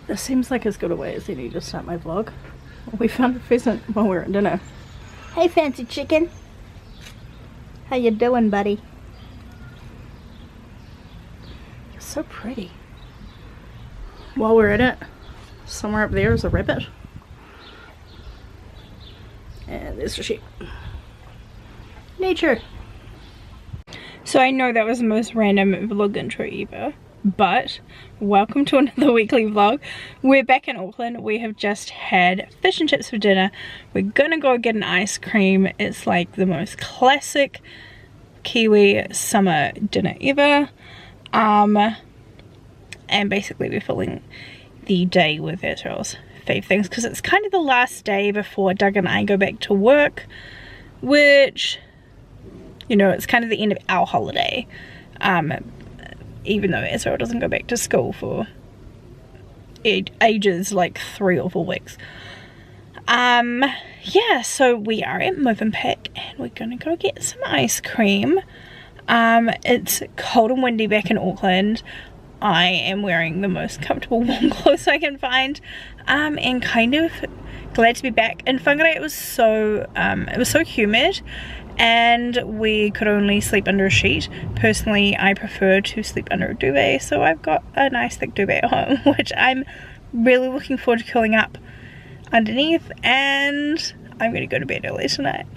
This seems like as good a way as any to start my vlog. We found a pheasant while we were at dinner. Hey fancy chicken. How you doing, buddy? You're so pretty. While we're at it, somewhere up there is a rabbit. And there's a sheep. Nature. So I know that was the most random vlog intro ever, but welcome to another weekly vlog. We're back in Auckland. We have just had fish and chips for dinner. We're gonna go get an ice cream. It's like the most classic Kiwi summer dinner ever. And basically we're filling the day with Israel's fave things because it's kind of the last day before Doug and I go back to work, which, you know, it's kind of the end of our holiday, even though Israel doesn't go back to school for ages, like 3 or 4 weeks. Yeah, so we are at Movenpick and we're gonna go get some ice cream. It's cold and windy back in Auckland. I am wearing the most comfortable warm clothes I can find, and kind of glad to be back. In Whangarei it was so humid and we could only sleep under a sheet. Personally, I prefer to sleep under a duvet, so I've got a nice thick duvet at home, which I'm really looking forward to curling up underneath, and I'm gonna go to bed early tonight.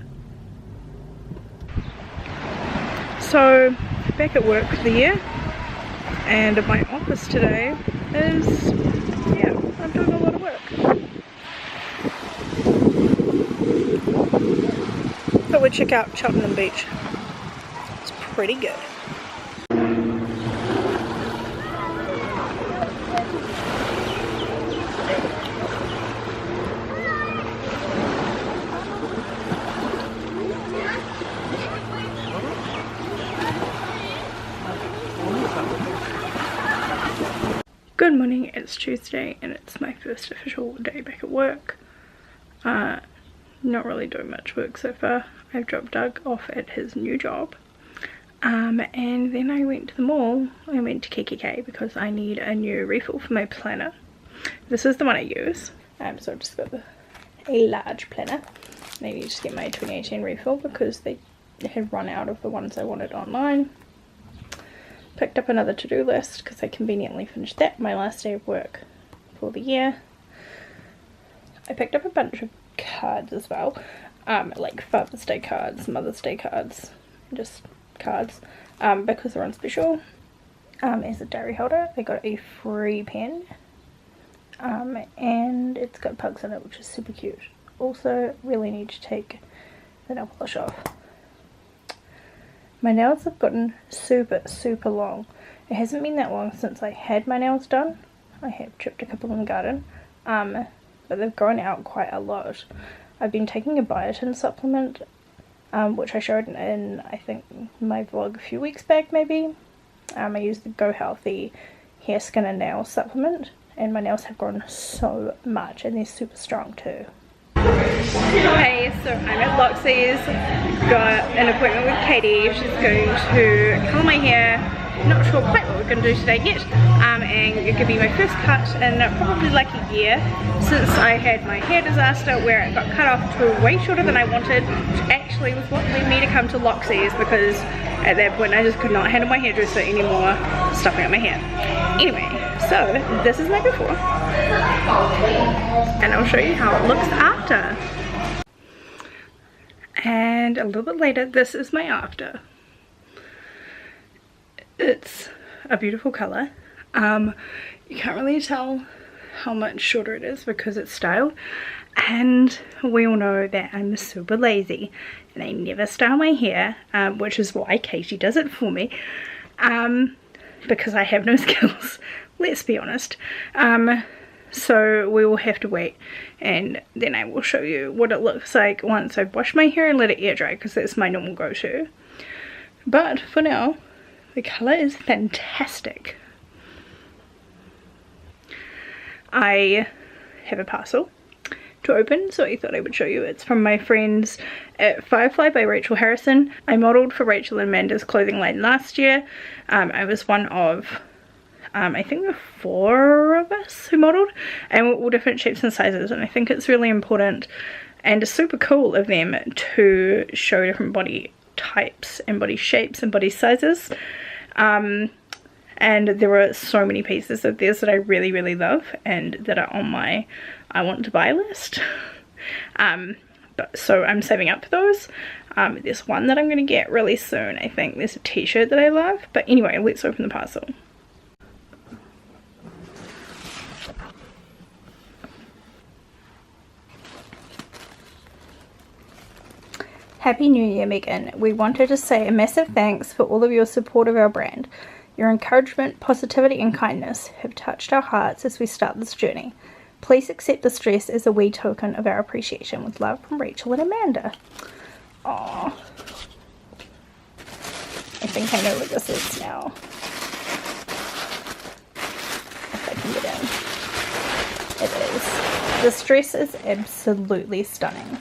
So, back at work for the year, and my office today is, yeah, I'm doing a lot of work. But we check out Cheltenham Beach. It's pretty good. Good morning, it's Tuesday and it's my first official day back at work. Not really doing much work so far. I've dropped Doug off at his new job, and then I went to the mall. I went to KKK because I need a new refill for my planner. This is the one I use, so I've just got a large planner. I need to get my 2018 refill because they had run out of the ones I wanted online. Picked up another to-do list because I conveniently finished that, my last day of work for the year. I picked up a bunch of cards as well, like Father's Day cards, Mother's Day cards, just cards, because they're on special. As a diary holder, I got a free pen, and it's got pugs in it, which is super cute. Also, really need to take the nail polish off. My nails have gotten super long. It hasn't been that long since I had my nails done. I have chipped a couple in the garden, but they've grown out quite a lot. I've been taking a biotin supplement, which I showed in, I think, my vlog a few weeks back maybe. I use the Go Healthy hair, skin and nail supplement, and my nails have grown so much and they're super strong too. Hey, so I'm at Loxie's, got an appointment with Katie. She's going to color my hair. Not sure quite what we're going to do today yet, and it could be my first cut in probably like a year since I had my hair disaster where it got cut off to way shorter than I wanted, which actually was what led me to come to Loxie's, because at that point I just could not handle my hairdresser anymore stuffing up my hair. Anyway, so this is my before and I'll show you how it looks after. And a little bit later, this is my after. It's a beautiful colour. You can't really tell how much shorter it is because it's styled, and we all know that I'm super lazy and I never style my hair, which is why Katie does it for me, because I have no skills, let's be honest. So we will have to wait, and then I will show you what it looks like once I've washed my hair and let it air dry, because that's my normal go-to. But for now, the colour is fantastic. I have a parcel to open, so I thought I would show you. It's from my friends at Firefly by Rachel Harrison. I modelled for Rachel and Amanda's clothing line last year. I was one of I think there were 4 of us who modelled, and we're all different shapes and sizes, and I think it's really important and super cool of them to show different body types and body shapes and body sizes. And there were so many pieces of theirs that I really love and that are on my I want to buy list. So I'm saving up for those. There's one that I'm going to get really soon. I think there's a t-shirt that I love. But anyway, let's open the parcel. Happy New Year, Meagan. We wanted to say a massive thanks for all of your support of our brand. Your encouragement, positivity and kindness have touched our hearts as we start this journey. Please accept this dress as a wee token of our appreciation. With love from Rachel and Amanda. Aww. I think I know what this is now. If I can get in. It is. This dress is absolutely stunning.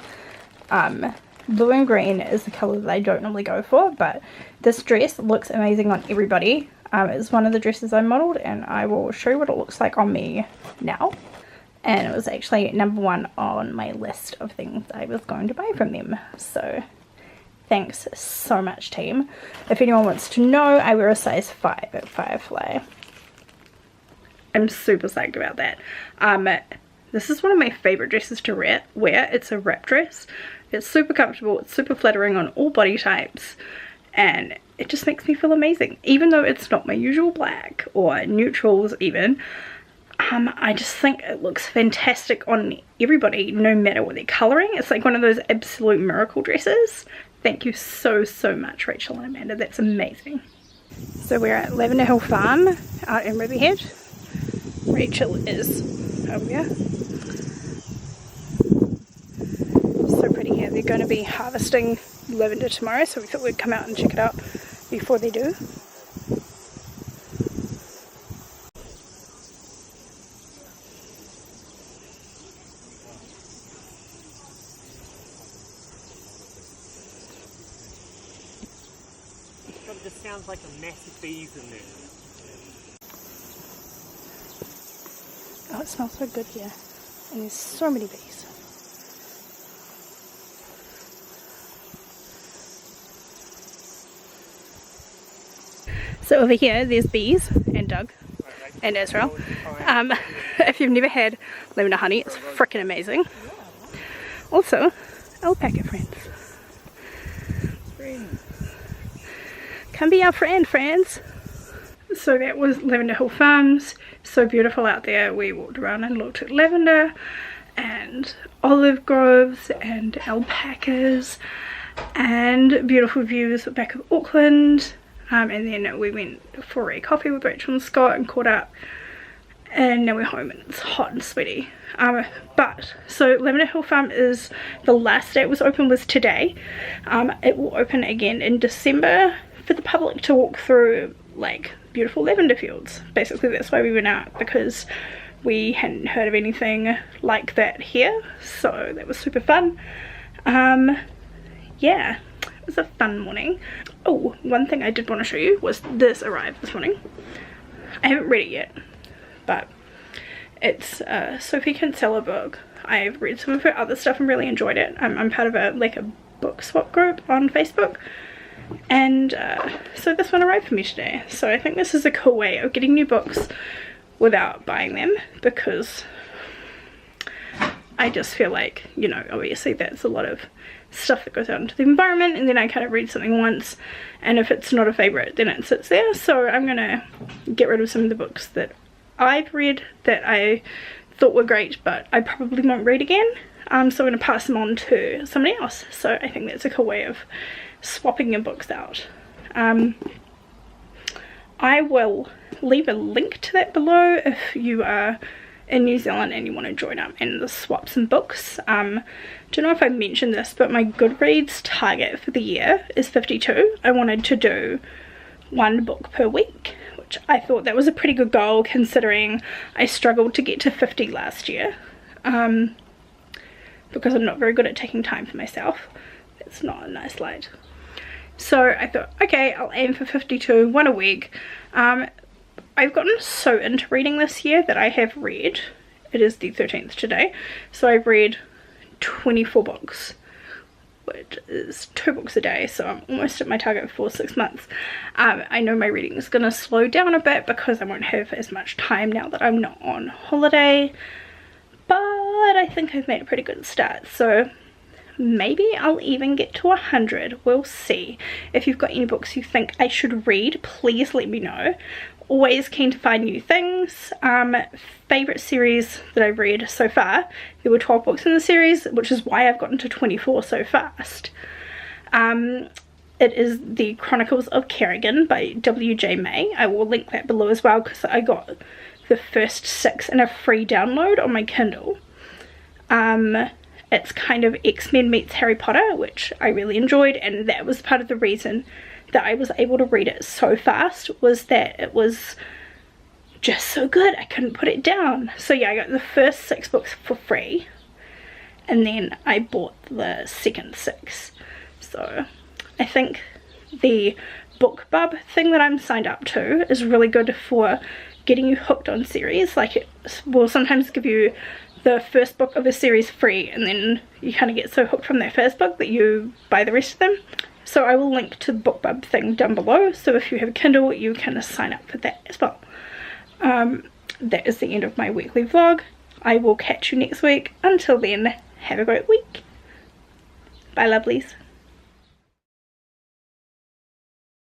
Blue and green is the colour that I don't normally go for, but this dress looks amazing on everybody. It's one of the dresses I modelled, and I will show you what it looks like on me now. And it was actually #1 on my list of things I was going to buy from them. So thanks so much, team. If anyone wants to know, I wear a size 5 at Firefly. I'm super psyched about that. This is one of my favourite dresses to wear. It's a wrap dress. It's super comfortable, it's super flattering on all body types, and it just makes me feel amazing. Even though it's not my usual black or neutrals even, I just think it looks fantastic on everybody, no matter what they're colouring. It's like one of those absolute miracle dresses. Thank you so much, Rachel and Amanda. That's amazing. So we're at Lavender Hill Farm out in Riverhead. Rachel is over here. So pretty here. They're going to be harvesting lavender tomorrow, so we thought we'd come out and check it out before they do. It just sounds like a massive bees in there. Oh, it smells so good here. And there's so many bees. So over here, there's bees and Doug and Israel. If you've never had lavender honey, it's freaking amazing. Also, alpaca friends. Come be our friends. So that was Lavender Hill Farms. So beautiful out there. We walked around and looked at lavender and olive groves and alpacas and beautiful views back of Auckland. And then we went for a coffee with Rachel and Scott and caught up, and now we're home and it's hot and sweaty. So Lavender Hill Farm is, the last day it was open was today. It will open again in December for the public to walk through like beautiful lavender fields. Basically that's why we went out, because we hadn't heard of anything like that here, so that was super fun. Yeah, it was a fun morning. Oh, one thing I did want to show you was this arrived this morning. I haven't read it yet, but it's a Sophie Kinsella book. I've read some of her other stuff and really enjoyed it. I'm part of a book swap group on Facebook, and so this one arrived for me today. So I think this is a cool way of getting new books without buying them, because I just feel like, you know, obviously that's a lot of stuff that goes out into the environment, and then I kind of read something once, and if it's not a favourite then it sits there. So I'm gonna get rid of some of the books that I've read that I thought were great but I probably won't read again, so I'm gonna pass them on to somebody else. So I think that's a cool way of swapping your books out. I will leave a link to that below if you are in New Zealand and you want to join up and swap some books. Don't know if I mentioned this, but my Goodreads target for the year is 52. I wanted to do 1 book per week, which I thought that was a pretty good goal considering I struggled to get to 50 last year, because I'm not very good at taking time for myself. That's not a nice light. So I thought, okay, I'll aim for 52, 1 a week. I've gotten so into reading this year that I have read, it is the 13th today, so I've read 24 books, which is 2 books a day, so I'm almost at my target for 6 months. I know my reading is going to slow down a bit because I won't have as much time now that I'm not on holiday, but I think I've made a pretty good start, so maybe I'll even get to 100. We'll see. If you've got any books you think I should read, please let me know. Always keen to find new things. Favourite series that I've read so far, there were 12 books in the series, which is why I've gotten to 24 so fast. It is The Chronicles of Kerrigan by W.J. May. I will link that below as well because I got the first 6 in a free download on my Kindle. It's kind of X-Men meets Harry Potter, which I really enjoyed, and that was part of the reason that I was able to read it so fast, was that it was just so good. I couldn't put it down. So yeah, I got the first 6 books for free, and then I bought the second 6. So I think the BookBub thing that I'm signed up to is really good for getting you hooked on series. Like, it will sometimes give you the first book of a series free, and then you kind of get so hooked from that first book that you buy the rest of them. So I will link to the BookBub thing down below, so if you have a Kindle you can sign up for that as well. That is the end of my weekly vlog. I will catch you next week. Until then, have a great week. Bye lovelies.